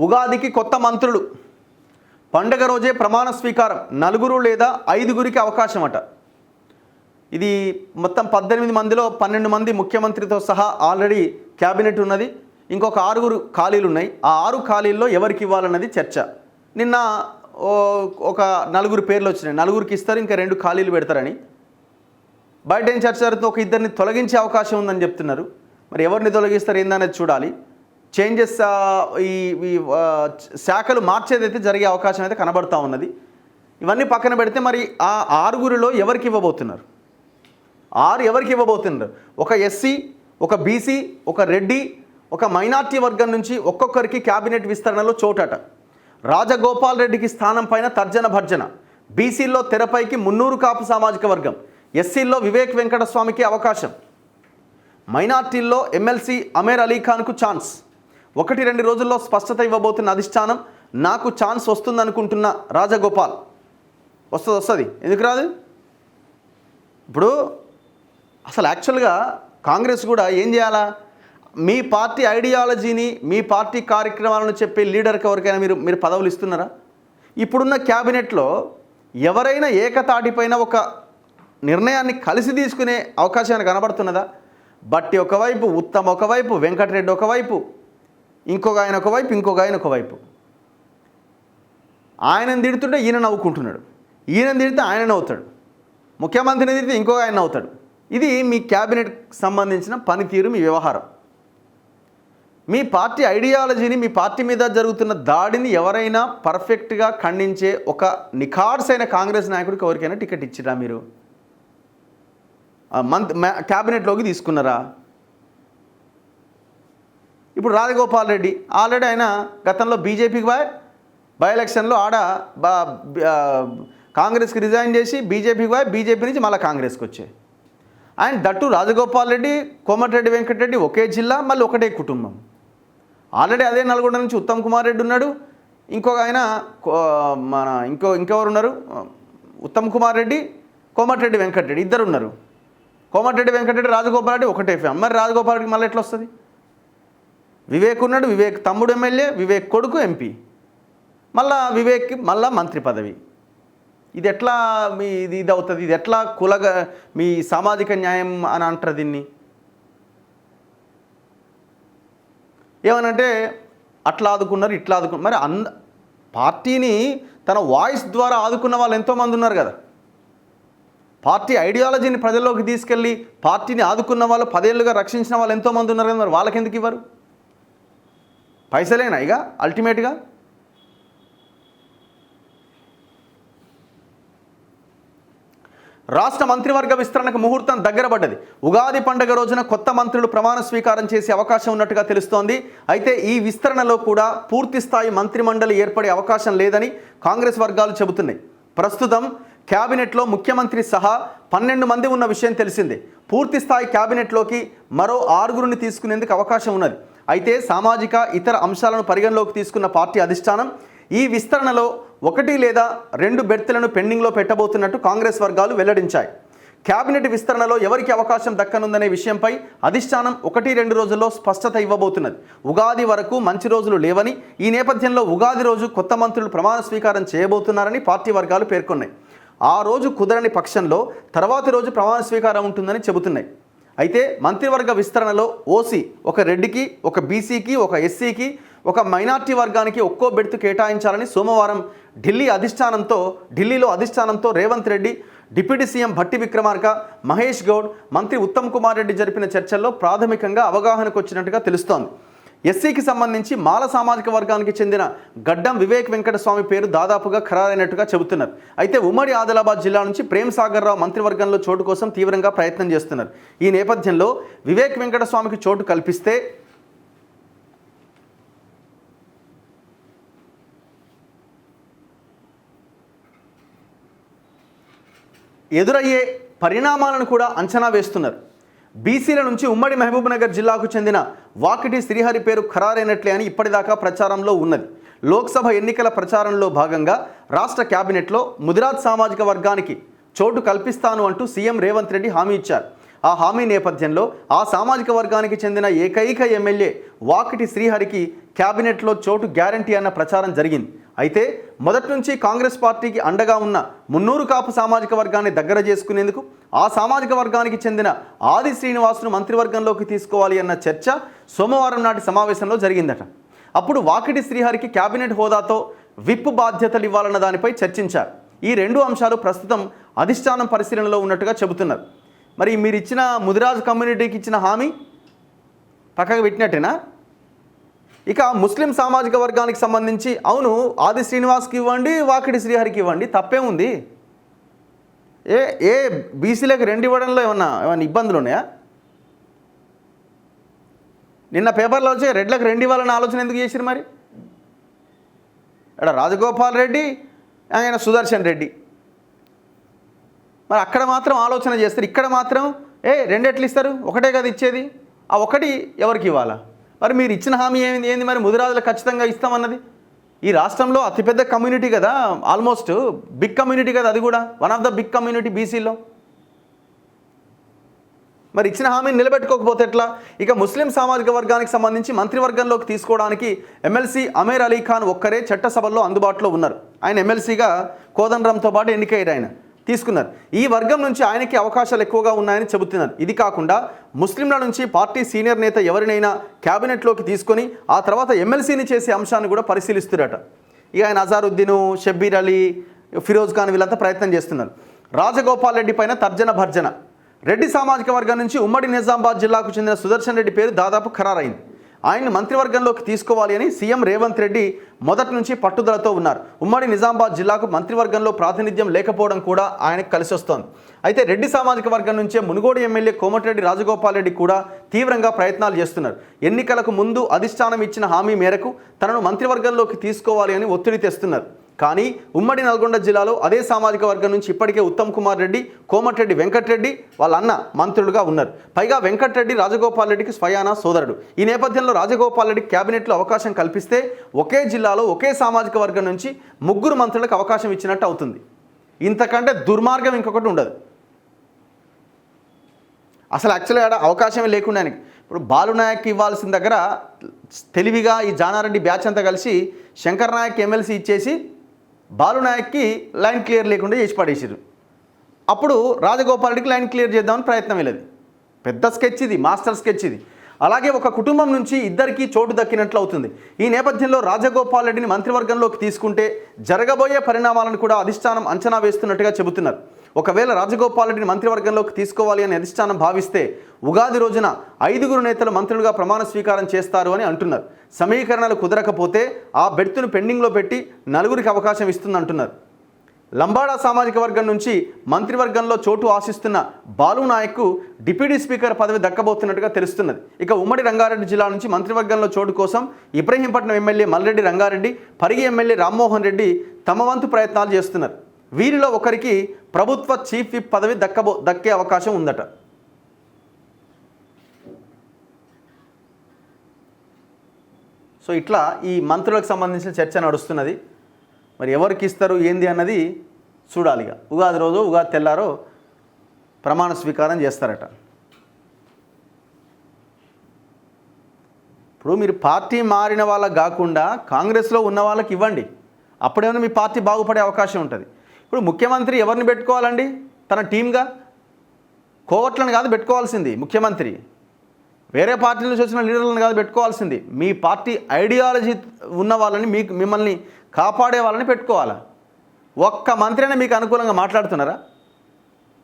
ఉగాదికి కొత్త మంత్రులు, పండగ రోజే ప్రమాణ స్వీకారం, 4 లేదా 5 అవకాశం అట. ఇది మొత్తం 18 మందిలో 12 మంది ముఖ్యమంత్రితో సహా ఆల్రెడీ క్యాబినెట్ ఉన్నది. ఇంకొక 6 ఖాళీలు ఉన్నాయి. ఆ 6 ఖాళీల్లో ఎవరికి ఇవ్వాలన్నది చర్చ. నిన్న ఒక 4 పేర్లు వచ్చినాయి. 4కి ఇస్తారు, ఇంకా 2 ఖాళీలు పెడతారని. బయట ఏం చర్చ జరుగుతుంది, ఒక 2 తొలగించే అవకాశం ఉందని చెప్తున్నారు. మరి ఎవరిని తొలగిస్తారు ఏందనేది చూడాలి. చేంజెస్ ఈ శాఖలు మార్చేదైతే జరిగే అవకాశం అయితే కనబడతా ఉన్నది. ఇవన్నీ పక్కన పెడితే మరి ఆ 6లో ఎవరికి ఇవ్వబోతున్నారు? 6 ఎవరికి ఇవ్వబోతున్నారు? ఒక ఎస్సీ, ఒక బీసీ, ఒక రెడ్డి, ఒక మైనార్టీ వర్గం నుంచి ఒక్కొక్కరికి క్యాబినెట్ విస్తరణలో చోటట. రాజగోపాల్ రెడ్డికి స్థానం పైన తర్జన భర్జన. బీసీల్లో తెరపైకి మున్నూరు కాపు సామాజిక వర్గం, ఎస్సీల్లో వివేక్ వెంకటస్వామికి అవకాశం, మైనార్టీల్లో ఎమ్మెల్సీ అమీర్ అలీ ఖాన్కు ఛాన్స్. 1-2 రోజుల్లో స్పష్టత ఇవ్వబోతున్న అధిష్టానం. నాకు ఛాన్స్ వస్తుందనుకుంటున్న రాజగోపాల్. వస్తుంది, ఎందుకు రాదు? ఇప్పుడు అసలు యాక్చువల్గా కాంగ్రెస్ కూడా ఏం చేయాలా? మీ పార్టీ ఐడియాలజీని, మీ పార్టీ కార్యక్రమాలను చెప్పే లీడర్కి ఎవరికైనా మీరు పదవులు ఇస్తున్నారా? ఇప్పుడున్న క్యాబినెట్లో ఎవరైనా ఏకతాటిపైన ఒక నిర్ణయాన్ని కలిసి తీసుకునే అవకాశాన్ని కనబడుతున్నదా? బట్టి ఒకవైపు, ఉత్తమ్ ఒకవైపు, వెంకటరెడ్డి ఒకవైపు, ఇంకొక ఆయన ఒకవైపు. ఆయనను తిడుతుంటే ఈయన నవ్వుకుంటున్నాడు, ఈయన తిడితే ఆయన నవ్వుతాడు, ముఖ్యమంత్రిని తిడితే ఇంకొక ఆయన నవ్వుతాడు. ఇది మీ క్యాబినెట్కి సంబంధించిన పనితీరు, మీ వ్యవహారం. మీ పార్టీ ఐడియాలజీని, మీ పార్టీ మీద జరుగుతున్న దాడిని ఎవరైనా పర్ఫెక్ట్గా ఖండించే ఒక నిఖార్సైన కాంగ్రెస్ నాయకుడికి ఎవరికైనా టికెట్ ఇచ్చిరా? మీరు క్యాబినెట్లోకి తీసుకున్నారా? ఇప్పుడు రాజగోపాల్ రెడ్డి ఆల్రెడీ ఆయన గతంలో బీజేపీకి బై ఎలక్షన్లో కాంగ్రెస్కి రిజైన్ చేసి బీజేపీకి బీజేపీ నుంచి మళ్ళీ కాంగ్రెస్కి వచ్చాయి. ఆయన దట్టు రాజగోపాల్ రెడ్డి, కోమటిరెడ్డి వెంకటరెడ్డి ఒకే జిల్లా, మళ్ళీ ఒకటే కుటుంబం. ఆల్రెడీ అదే నల్గొండ నుంచి ఉత్తమ్ కుమార్ రెడ్డి ఉన్నాడు. ఇంకొక ఆయన ఇంకెవరు ఉన్నారు? ఉత్తమ్ కుమార్ రెడ్డి, కోమటిరెడ్డి వెంకటరెడ్డి ఇద్దరు ఉన్నారు. కోమటిరెడ్డి వెంకటరెడ్డి, రాజగోపాల్ రెడ్డి ఒకటే ఫ్యామిలీ. మరి రాజగోపాల్ రెడ్డికి మళ్ళీ ఎట్లా వస్తుంది? వివేక్ ఉన్నాడు, వివేక్ తమ్ముడు ఎమ్మెల్యే, వివేక్ కొడుకు ఎంపీ, మళ్ళా వివేక్కి మళ్ళా మంత్రి పదవి. ఇది ఎట్లా ఇది అవుతుంది? ఇది ఎట్లా మీ సామాజిక న్యాయం అని అంటారు దీన్ని? ఏమనంటే అట్లా ఆదుకున్నారు, ఇట్లా ఆదుకున్నారు. మరి పార్టీని తన వాయిస్ ద్వారా ఆదుకున్న వాళ్ళు ఎంతోమంది ఉన్నారు కదా. పార్టీ ఐడియాలజీని ప్రజల్లోకి తీసుకెళ్ళి పార్టీని ఆదుకున్న వాళ్ళు, 10 ఏళ్ళుగా రక్షించిన వాళ్ళు ఎంతోమంది ఉన్నారు కదా. మరి వాళ్ళకి ఎందుకు ఇవ్వరు? పైసలేనా ఇక అల్టిమేట్గా? రాష్ట్ర మంత్రివర్గ విస్తరణకు ముహూర్తం దగ్గర పడ్డది. ఉగాది పండుగ రోజున కొత్త మంత్రులు ప్రమాణ స్వీకారం చేసే అవకాశం ఉన్నట్టుగా తెలుస్తోంది. అయితే ఈ విస్తరణలో కూడా పూర్తి స్థాయి మంత్రిమండలి ఏర్పడే అవకాశం లేదని కాంగ్రెస్ వర్గాలు చెబుతున్నాయి. ప్రస్తుతం క్యాబినెట్లో ముఖ్యమంత్రి సహా 12 మంది ఉన్న విషయం తెలిసిందే. పూర్తి స్థాయి క్యాబినెట్లోకి మరో 6 తీసుకునేందుకు అవకాశం ఉన్నది. అయితే సామాజిక ఇతర అంశాలను పరిగణలోకి తీసుకున్న పార్టీ అధిష్టానం ఈ విస్తరణలో 1 లేదా 2 బెర్తులను పెండింగ్లో పెట్టబోతున్నట్టు కాంగ్రెస్ వర్గాలు వెల్లడించాయి. క్యాబినెట్ విస్తరణలో ఎవరికి అవకాశం దక్కనుందనే విషయంపై అధిష్టానం 1-2 రోజుల్లో స్పష్టత ఇవ్వబోతున్నది. ఉగాది వరకు మంచి రోజులు లేవని, ఈ నేపథ్యంలో ఉగాది రోజు కొత్త మంత్రులు ప్రమాణ స్వీకారం చేయబోతున్నారని పార్టీ వర్గాలు పేర్కొన్నాయి. ఆ రోజు కుదరని పక్షంలో తర్వాతి రోజు ప్రమాణ స్వీకారం ఉంటుందని చెబుతున్నాయి. అయితే మంత్రివర్గ విస్తరణలో ఓసీ ఒక రెడ్డికి, ఒక బీసీకి, ఒక ఎస్సీకి, ఒక మైనార్టీ వర్గానికి ఒక్కో బెర్తు కేటాయించాలని సోమవారం ఢిల్లీలో అధిష్టానంతో రేవంత్ రెడ్డి, డిప్యూటీ సీఎం భట్టి విక్రమార్క, మహేష్ గౌడ్, మంత్రి ఉత్తమ్ కుమార్ రెడ్డి జరిపిన చర్చల్లో ప్రాథమికంగా అవగాహనకు వచ్చినట్టుగా తెలుస్తోంది. ఎస్సీకి సంబంధించి మాల సామాజిక వర్గానికి చెందిన గడ్డం వివేక్ వెంకటస్వామి పేరు దాదాపుగా ఖరారైనట్టుగా చెబుతున్నారు. అయితే ఉమ్మడి ఆదిలాబాద్ జిల్లా నుంచి ప్రేమ్ సాగర్ రావు మంత్రివర్గంలో చోటు కోసం తీవ్రంగా ప్రయత్నం చేస్తున్నారు. ఈ నేపథ్యంలో వివేక్ వెంకటస్వామికి చోటు కల్పిస్తే ఎదురయ్యే పరిణామాలను కూడా అంచనా వేస్తున్నారు. బీసీల నుంచి ఉమ్మడి మహబూబ్నగర్ జిల్లాకు చెందిన వాకిటి శ్రీహరి పేరు ఖరారైనట్లే అని ఇప్పటిదాకా ప్రచారంలో ఉన్నది. లోక్సభ ఎన్నికల ప్రచారంలో భాగంగా రాష్ట్ర క్యాబినెట్లో ముదిరాజ్ సామాజిక వర్గానికి చోటు కల్పిస్తాను అంటూ సీఎం రేవంత్ రెడ్డి హామీ ఇచ్చారు. ఆ హామీ నేపథ్యంలో ఆ సామాజిక వర్గానికి చెందిన ఏకైక ఎమ్మెల్యే వాకిటి శ్రీహరికి క్యాబినెట్లో చోటు గ్యారంటీ అన్న ప్రచారం జరిగింది. అయితే మొదటి నుంచి కాంగ్రెస్ పార్టీకి అండగా ఉన్న మున్నూరు కాపు సామాజిక వర్గాన్ని దగ్గర చేసుకునేందుకు ఆ సామాజిక వర్గానికి చెందిన ఆది శ్రీనివాసును మంత్రివర్గంలోకి తీసుకోవాలి అన్న చర్చ సోమవారం నాటి సమావేశంలో జరిగిందట. అప్పుడు వాకిటి శ్రీహరికి క్యాబినెట్ హోదాతో విప్ బాధ్యతలు ఇవ్వాలన్న దానిపై చర్చించారు. ఈ రెండు అంశాలు ప్రస్తుతం అధిష్టానం పరిశీలనలో ఉన్నట్టుగా చెబుతున్నారు. మరి మీరు ఇచ్చిన ముదిరాజు కమ్యూనిటీకి ఇచ్చిన హామీ పక్కకు పెట్టినట్టేనా? ఇక ముస్లిం సామాజిక వర్గానికి సంబంధించి అవును ఆది శ్రీనివాస్కి ఇవ్వండి, వాకిటి శ్రీహరికి ఇవ్వండి, తప్పే ఉంది. ఏ బీసీలకు రెండు ఇవ్వడంలో ఏమన్నా ఇబ్బందులు ఉన్నాయా? నిన్న పేపర్లో వచ్చి రెడ్లకు రెండు ఇవ్వాలన్న ఆలోచన ఎందుకు చేశారు? మరి ఇక్కడ రాజగోపాల్ రెడ్డి, ఆయన సుదర్శన్ రెడ్డి, మరి అక్కడ మాత్రం ఆలోచన చేస్తారు, ఇక్కడ మాత్రం రెండు ఎట్లు ఇస్తారు? ఒకటే కదా ఇచ్చేది, ఆ ఒకటి ఎవరికి ఇవ్వాలా? మరి మీరు ఇచ్చిన హామీ ఏంది మరి? ముదిరాజులకు ఖచ్చితంగా ఇస్తామన్నది. ఈ రాష్ట్రంలో అతిపెద్ద కమ్యూనిటీ కదా, ఆల్మోస్ట్ బిగ్ కమ్యూనిటీ కదా, అది కూడా one of the big community బీసీలో. మరి ఇచ్చిన హామీని నిలబెట్టుకోకపోతే ఎట్లా? ఇక ముస్లిం సామాజిక వర్గానికి సంబంధించి మంత్రివర్గంలోకి తీసుకోవడానికి ఎమ్మెల్సీ అమీర్ అలీ ఖాన్ ఒక్కరే చట్టసభల్లో అందుబాటులో ఉన్నారు. ఆయన ఎమ్మెల్సీగా కోదండరాంతో పాటు ఎన్నికయ్యారు, ఆయన తీసుకున్నారు. ఈ వర్గం నుంచి ఆయనకి అవకాశాలు ఎక్కువగా ఉన్నాయని చెబుతున్నారు. ఇది కాకుండా ముస్లింల నుంచి పార్టీ సీనియర్ నేత ఎవరినైనా క్యాబినెట్లోకి తీసుకొని ఆ తర్వాత ఎమ్మెల్సీని చేసే అంశాన్ని కూడా పరిశీలిస్తున్నారట. ఇక ఆయన అజారుద్దీన్, షబ్బీర్ అలీ, ఫిరోజ్ ఖాన్ వీళ్ళంతా ప్రయత్నం చేస్తున్నారు. రాజగోపాల్ రెడ్డి పైన తర్జన భర్జన. రెడ్డి సామాజిక వర్గం నుంచి ఉమ్మడి నిజామాబాద్ జిల్లాకు చెందిన సుదర్శన్ రెడ్డి పేరు దాదాపు ఖరారైంది. ఆయన్ని మంత్రివర్గంలోకి తీసుకోవాలి అని సీఎం రేవంత్ రెడ్డి మొదటి నుంచి పట్టుదలతో ఉన్నారు. ఉమ్మడి నిజామాబాద్ జిల్లాకు మంత్రివర్గంలో ప్రాతినిధ్యం లేకపోవడం కూడా ఆయనకు కలిసి వస్తోంది. అయితే రెడ్డి సామాజిక వర్గం నుంచే మునుగోడు ఎమ్మెల్యే కోమటిరెడ్డి రాజగోపాల్ రెడ్డి కూడా తీవ్రంగా ప్రయత్నాలు చేస్తున్నారు. ఎన్నికలకు ముందు అధిష్టానం ఇచ్చిన హామీ మేరకు తనను మంత్రివర్గంలోకి తీసుకోవాలి అని ఒత్తిడి తెస్తున్నారు. కానీ ఉమ్మడి నల్గొండ జిల్లాలో అదే సామాజిక వర్గం నుంచి ఇప్పటికే ఉత్తమ్ కుమార్ రెడ్డి, కోమటిరెడ్డి వెంకటరెడ్డి వాళ్ళ అన్న మంత్రులుగా ఉన్నారు. పైగా వెంకటరెడ్డి రాజగోపాల్ రెడ్డికి స్వయానా సోదరుడు. ఈ నేపథ్యంలో రాజగోపాల్ రెడ్డికి క్యాబినెట్లో అవకాశం కల్పిస్తే ఒకే జిల్లాలో ఒకే సామాజిక వర్గం నుంచి ముగ్గురు మంత్రులకు అవకాశం ఇచ్చినట్టు అవుతుంది. ఇంతకంటే దుర్మార్గం ఇంకొకటి ఉండదు. అసలు యాక్చువల్గా అవకాశమే లేకుండా ఇప్పుడు బాలునాయక్ ఇవ్వాల్సిన దగ్గర తెలివిగా ఈ జానారెడ్డి బ్యాచ్ అంతా కలిసి శంకర్ నాయక్ ఎమ్మెల్సీ ఇచ్చేసి బాలునాయక్కి లైన్ క్లియర్ లేకుండా చేసి పడేసారు. అప్పుడు రాజగోపాల్ రెడ్డికి లైన్ క్లియర్ చేద్దామని ప్రయత్నం వెళ్ళదు. పెద్ద స్కెచ్ ఇది, మాస్టర్ స్కెచ్ ఇది. అలాగే ఒక కుటుంబం నుంచి ఇద్దరికీ చోటు దక్కినట్లు అవుతుంది. ఈ నేపథ్యంలో రాజగోపాల్ రెడ్డిని మంత్రివర్గంలోకి తీసుకుంటే జరగబోయే పరిణామాలను కూడా అధిష్టానం అంచనా వేస్తున్నట్టుగా చెబుతున్నారు. ఒకవేళ రాజగోపాల్ రెడ్డిని మంత్రివర్గంలోకి తీసుకోవాలి అని అధిష్టానం భావిస్తే ఉగాది రోజున 5 నేతలు మంత్రులుగా ప్రమాణ స్వీకారం చేస్తారు అని అంటున్నారు. సమీకరణలు కుదరకపోతే ఆ బెర్తును పెండింగ్లో పెట్టి 4 అవకాశం ఇస్తుందంటున్నారు. లంబాడా సామాజిక వర్గం నుంచి మంత్రివర్గంలో చోటు ఆశిస్తున్న బాలు నాయక్కు డిప్యూటీ స్పీకర్ పదవి దక్కబోతున్నట్టుగా తెలుస్తున్నది. ఇక ఉమ్మడి రంగారెడ్డి జిల్లా నుంచి మంత్రివర్గంలో చోటు కోసం ఇబ్రహీంపట్నం ఎమ్మెల్యే మల్రెడ్డి రంగారెడ్డి, పరిగి ఎమ్మెల్యే రామ్మోహన్ రెడ్డి తమ వంతు ప్రయత్నాలు చేస్తున్నారు. వీరిలో ఒకరికి ప్రభుత్వ చీఫ్ విప్ పదవి దక్కే అవకాశం ఉందట. సో ఇట్లా ఈ మంత్రులకు సంబంధించిన చర్చ నడుస్తున్నది. మరి ఎవరికి ఇస్తారు ఏంది అన్నది చూడాలిగా. ఉగాది రోజు, ఉగాది తెల్లారో ప్రమాణ స్వీకారం చేస్తారట. ఇప్పుడు మీరు పార్టీ మారిన వాళ్ళకి కాకుండా కాంగ్రెస్లో ఉన్న వాళ్ళకి ఇవ్వండి, అప్పుడేమైనా మీ పార్టీ బాగుపడే అవకాశం ఉంటుంది. ఇప్పుడు ముఖ్యమంత్రి ఎవరిని పెట్టుకోవాలండి? తన టీమ్గా కోవట్లను కాదు పెట్టుకోవాల్సింది ముఖ్యమంత్రి, వేరే పార్టీ నుంచి వచ్చిన లీడర్లను కాదు పెట్టుకోవాల్సింది. మీ పార్టీ ఐడియాలజీ ఉన్న వాళ్ళని, మిమ్మల్ని కాపాడే వాళ్ళని పెట్టుకోవాలా. ఒక్క మంత్రి అయినా మీకు అనుకూలంగా మాట్లాడుతున్నారా?